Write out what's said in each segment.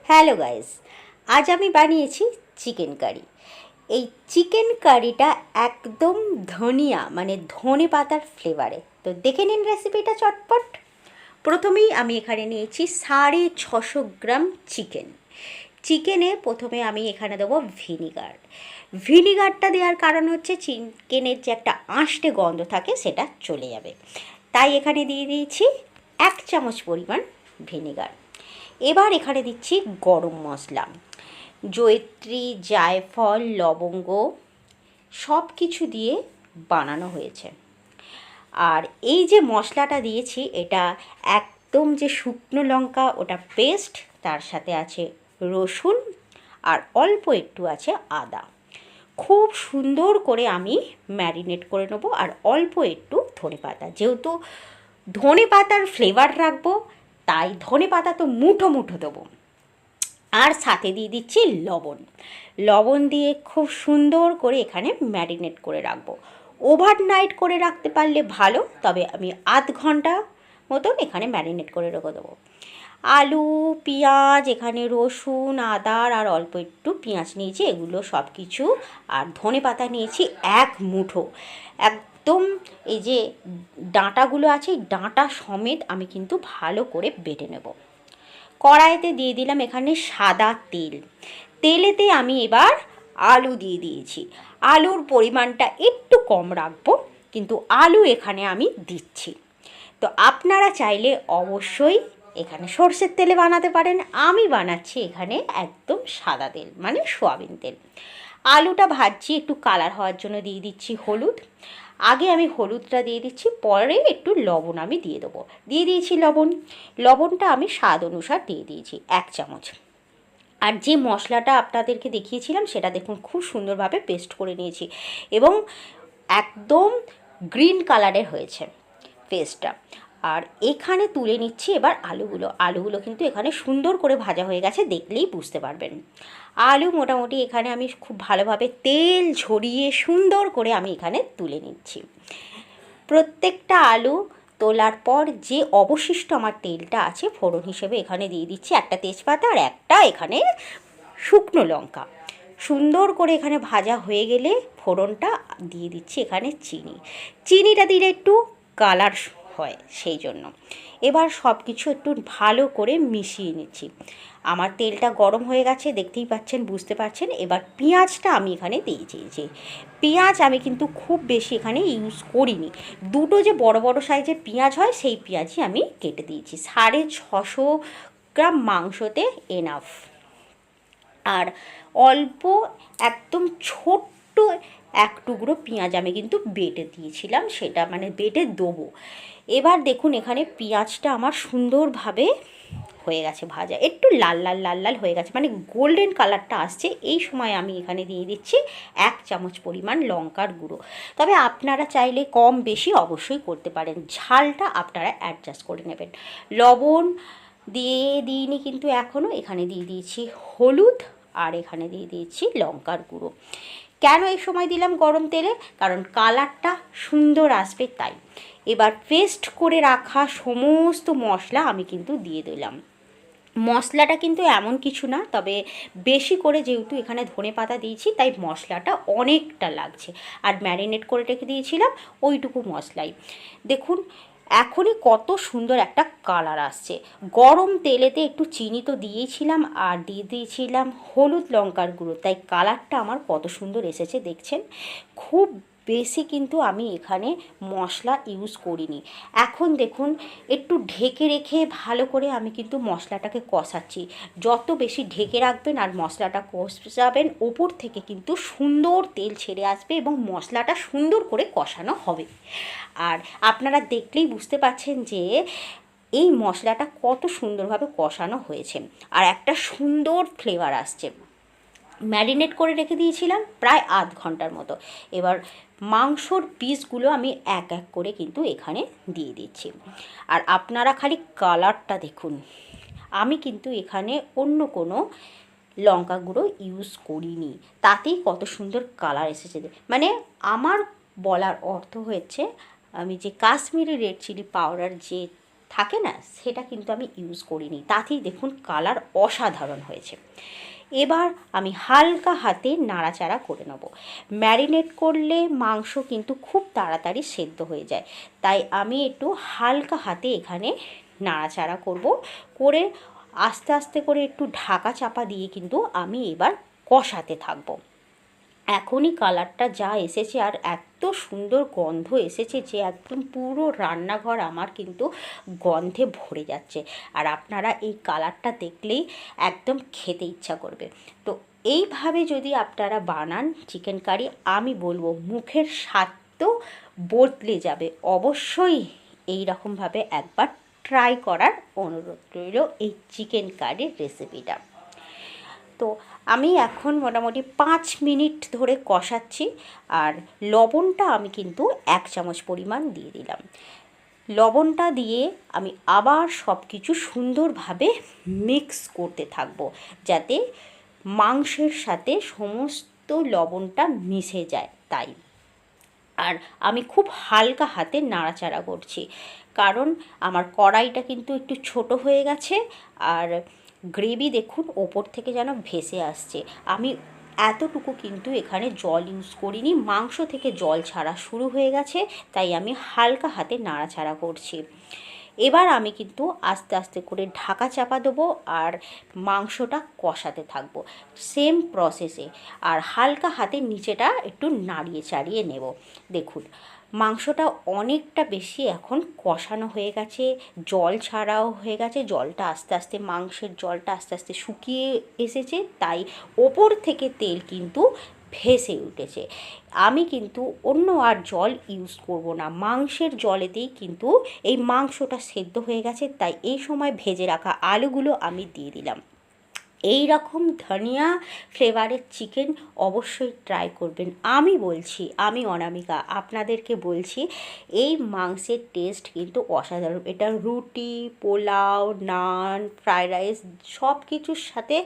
Hello guys, আজ আমি বানিয়েছি চিকেন কারি। এই চিকেন কারিটা একদম ধনিয়া মানে ধনে পাতার ফ্লেভারে। তো দেখে নিন রেসিপিটা চটপট। প্রথমেই আমি এখানে নিয়েছি 650 গ্রাম চিকেন। চিকেনে প্রথমে আমি এখানে দেবো ভিনিগার। ভিনিগারটা দেওয়ার কারণ হচ্ছে চিকেনের যে একটা আঁশটে গন্ধ থাকে সেটা চলে যাবে, তাই এখানে দিয়ে দিয়েছি 1 চামচ পরিমাণ ভিনিগার। এবার এখানে দিচ্ছি গরম মশলা, জয়িত্রী, জায়ফল, লবঙ্গ সব কিছু দিয়ে বানানো হয়েছে। আর এই যে মশলাটা দিয়েছি এটা একদম যে শুকনো লঙ্কা ওটা পেস্ট, তার সাথে আছে রসুন আর অল্প একটু আছে আদা। খুব সুন্দর করে আমি ম্যারিনেট করে নেবো। আর অল্প একটু ধনেপাতা, যেহেতু ধনেপাতার ফ্লেভার রাখবো তাই ধনেপাতা তো মুঠো মুঠো দেবো। আর সাথে দিয়ে দিচ্ছি লবণ। লবণ দিয়ে খুব সুন্দর করে এখানে ম্যারিনেট করে রাখবো। ওভারনাইট করে রাখতে পারলে ভালো, তবে আমি আধ ঘন্টা মতন এখানে ম্যারিনেট করে রেখে দেবো। আলু, পেঁয়াজ, এখানে রসুন, আদা আর অল্প একটু পেঁয়াজ নিয়েছি, এগুলো সব কিছু। আর ধনে পাতা নিয়েছি 1 মুঠো। একদম এই যে ডাঁটাগুলো আছে এই ডাঁটা সমেত আমি কিন্তু ভালো করে বেটে নেব। কড়াইতে দিয়ে দিলাম এখানে সাদা তেল। তেলেতে আমি এবার আলু দিয়ে দিয়েছি। আলুর পরিমাণটা একটু কম রাখবো, কিন্তু আলু এখানে আমি দিচ্ছি। তো আপনারা চাইলে অবশ্যই এখানে সর্ষের তেলে বানাতে পারেন, আমি বানাচ্ছি এখানে একদম সাদা তেল মানে সয়াবিন তেল। আলুটা ভাজছি, একটু কালার হওয়ার জন্য দিয়ে দিচ্ছি হলুদ। আগে আমি হলুদটা দিয়ে দিচ্ছি, পরে একটু লবণ আমি দিয়ে দেবো। দিয়ে দিয়েছি লবণ। লবণটা আমি স্বাদ অনুসার দিয়ে দিয়েছি 1 চামচ। আর যে মশলাটা আপনাদেরকে দেখিয়েছিলাম সেটা দেখুন খুব সুন্দরভাবে পেস্ট করে নিয়েছি এবং একদম গ্রিন কালারের হয়েছে পেস্টটা। আর এখানে তুলে নিচ্ছি এবার আলুগুলো কিন্তু এখানে সুন্দর করে ভাজা হয়ে গেছে, দেখলেই বুঝতে পারবেন। আলু মোটামুটি এখানে আমি খুব ভালোভাবে তেল ঝরিয়ে সুন্দর করে আমি এখানে তুলে নিচ্ছি। প্রত্যেকটা আলু তোলার পর যে অবশিষ্ট আমার তেলটা আছে ফোড়ন হিসেবে এখানে দিয়ে দিচ্ছি একটা তেজপাতা আর একটা এখানে শুকনো লঙ্কা। সুন্দর করে এখানে ভাজা হয়ে গেলে ফোড়নটা দিয়ে দিচ্ছি এখানে চিনিটা দিলে একটু কালার হয় সেই জন্য। এবার সব কিছু একটু ভালো করে মিশিয়ে নিচ্ছি। আমার তেলটা গরম হয়ে গেছে, দেখতেই পাচ্ছেন, বুঝতে পারছেন। এবার পেঁয়াজটা আমি এখানে দিয়েছি। পেঁয়াজ আমি কিন্তু খুব বেশি এখানে ইউজ করিনি। দুটো যে বড় বড় সাইজের পেঁয়াজ হয় সেই পেঁয়াজই আমি কেটে দিয়েছি। 650 গ্রাম মাংসতে এনাফ। আর অল্প একদম ছোট্ট এক টুকরো পেঁয়াজ আমি কিন্তু বেটে দিয়েছিলাম, সেটা মানে বেটে দেবো। এবার দেখুন এখানে পেঁয়াজটা আমার সুন্দরভাবে হয়ে গেছে ভাজা, একটু লাল লাল লাল লাল হয়ে গেছে, মানে গোল্ডেন কালারটা আসছে। এই সময় আমি এখানে দিয়ে দিচ্ছি 1 চামচ পরিমাণ লঙ্কার গুঁড়ো। তবে আপনারা চাইলে কম বেশি অবশ্যই করতে পারেন, ঝালটা আপনারা অ্যাডজাস্ট করে নেবেন। লবণ দিইনি কিন্তু এখনও। এখানে দিয়ে দিয়েছি হলুদ আর এখানে দিয়ে দিয়েছি লঙ্কার গুঁড়ো। কেন এই সময় দিলাম গরম তেলে? কারণ কালারটা সুন্দর আসবে তাই। এবার পেস্ট করে রাখা সমস্ত মশলা আমি কিন্তু দিয়ে দিলাম। মশলাটা কিন্তু এমন কিছু না, তবে বেশি করে যেহেতু এখানে ধনে পাতা দিয়েছি তাই মশলাটা অনেকটা লাগছে। আর ম্যারিনেট করে রেখে দিয়েছিলাম ওইটুকু মশলাই। দেখুন এখনই কত সুন্দর একটা কালার আসছে। গরম তেলেতে একটু চিনি তো দিয়েছিলাম আর দিয়ে দিয়েছিলাম হলুদ লঙ্কার গুঁড়ো, তাই কালারটা আমার কত সুন্দর এসেছে দেখছেন। খুব বেশি কিন্তু আমি এখানে মশলা ইউজ করিনি। এখন দেখুন একটু ঢেকে রেখে ভালো করে আমি কিন্তু মশলাটাকে কষাচ্ছি। যত বেশি ঢেকে রাখবেন আর মশলাটা কষাবেন, ওপর থেকে কিন্তু সুন্দর তেল ছেড়ে আসবে এবং মশলাটা সুন্দর করে কষানো হবে। আর আপনারা দেখলেই বুঝতে পারছেন যে এই মশলাটা কত সুন্দরভাবে কষানো হয়েছে আর একটা সুন্দর ফ্লেভার আসছে। ম্যারিনেট করে রেখে দিয়েছিলাম প্রায় আধ ঘন্টার মতো। এবার মাংসর পিসগুলো আমি এক এক করে কিন্তু এখানে দিয়ে দিচ্ছি। আর আপনারা খালি কালারটা দেখুন, আমি কিন্তু এখানে অন্য কোনো লঙ্কা গুঁড়ো ইউজ করিনি, তাতেই কত সুন্দর কালার এসেছে। মানে আমার বলার অর্থ হচ্ছে আমি যে কাশ্মীরি রেড চিলি পাউডার যে থাকে না, সেটা কিন্তু আমি ইউজ করিনি। তাতেই দেখুন কালার অসাধারণ হয়েছে। এবার আমি হালকা হাতে নাড়াচাড়া করে নেব। ম্যারিনেট করলে মাংস কিন্তু খুব তাড়াতাড়ি সেদ্ধ হয়ে যায়, তাই আমি একটু হালকা হাতে এখানে নাড়াচাড়া করে আস্তে আস্তে করে একটু ঢাকা চাপা দিয়ে কিন্তু আমি এবার কষাতে থাকবো। এখনই কালারটা যা এসেছে আর এত সুন্দর গন্ধ এসেছে যে একদম পুরো রান্নাঘর আমার কিন্তু গন্ধে ভরে যাচ্ছে। আর আপনারা এই কালারটা দেখলেই একদম খেতে ইচ্ছা করবে। তো এইভাবে যদি আপনারা বানান চিকেন কারি, আমি বলবো মুখের স্বাদ তো বদলে যাবে। অবশ্যই এই রকমভাবে একবার ট্রাই করার অনুরোধ রইল এই চিকেন কারির রেসিপিটা। তো আমি এখন মোটামুটি 5 মিনিট ধরে কষাচ্ছি, আর লবণটা আমি কিন্তু 1 চামচ পরিমাণ দিয়ে দিলাম। লবণটা দিয়ে আমি আবার সব কিছু সুন্দরভাবে মিক্স করতে থাকবো, যাতে মাংসের সাথে সমস্ত লবণটা মিশে যায়। তাই আর আমি খুব হালকা হাতে নাড়াচাড়া করছি, কারণ আমার কড়াইটা কিন্তু একটু ছোট হয়ে গেছে। আর গ্রেভি দেখুন ওপর থেকে যেন ভেসে আসছে। আমি এতটুকু কিন্তু এখানে জল ইউজ করিনি, মাংস থেকে জল ছাড়া শুরু হয়ে গেছে, তাই আমি হালকা হাতে নাড়াচাড়া করছি। এবার আমি কিন্তু আস্তে আস্তে করে ঢাকা চাপা দেবো আর মাংসটা কষাতে থাকবো সেম প্রসেসে, আর হালকা হাতে নিচেটা একটু নাড়িয়ে চাড়িয়ে নেব। দেখুন মাংসটা অনেকটা বেশি এখন কষানো হয়ে গেছে, জল ছাড়াও হয়ে গেছে, জলটা আস্তে আস্তে মাংসের জলটা আস্তে আস্তে শুকিয়ে এসেছে, তাই ওপর থেকে তেল কিন্তু ভেসে উঠেছে। আমি কিন্তু অন্য আর জল ইউজ করব না, মাংসের জলেতেই কিন্তু এই মাংসটা সেদ্ধ হয়ে গেছে। তাই এই সময় ভেজে রাখা আলুগুলো আমি দিয়ে দিলাম। এই রকম ধনিয়া ফ্লেভারের চিকেন অবশ্যই ট্রাই করবেন। আমি বলছি, আমি অনামিকা আপনাদেরকে বলছি, এই মাংসের টেস্ট কিন্তু অসাধারণ। এটা রুটি, পোলাও, নান, ফ্রাইড রাইস সব কিছুর সাথে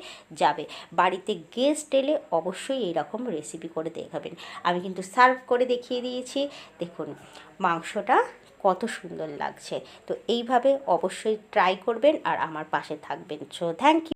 যাবে। বাড়িতে গেস্ট এলে অবশ্যই এইরকম রেসিপি করে দেখাবেন। আমি কিন্তু সার্ভ করে দেখিয়ে দিয়েছি, দেখুন মাংসটা কত সুন্দর লাগছে। তো এইভাবে অবশ্যই ট্রাই করবেন আর আমার পাশে থাকবেন। So thank you.